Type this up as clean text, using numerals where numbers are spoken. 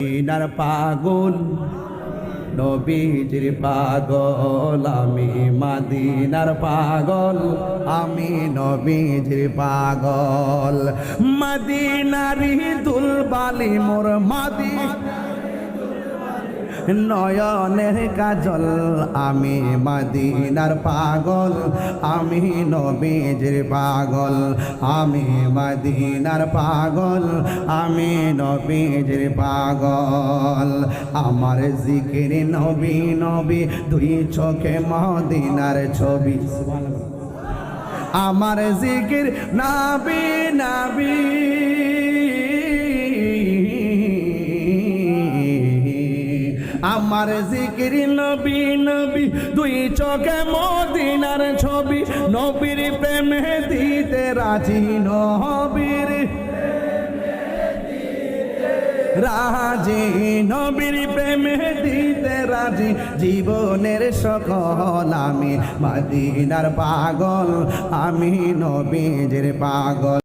মদিনার পাগল নবীজির পাগল আমি মদিনার পাগল আমি নবীজির পাগল মদিনারি দুলবালি মোর নয়নের কাজল আমি মদিনার পাগল আমি নবীজির পাগল আমি মদিনার পাগল আমি নবীজির পাগল আমার জিকির নবী নবী দুই চোখে মদিনার ছবি আমার জিকির নবী নবী আমার জিকির নবী নবী দুই চোখে মদিনার ছবি নবীর প্রেমে দিতে রাজি নবীর রাজি নবীর প্রেমে দিতে রাজি জীবনের সকল আমি মদিনার পাগল আমি নবীজির পাগল।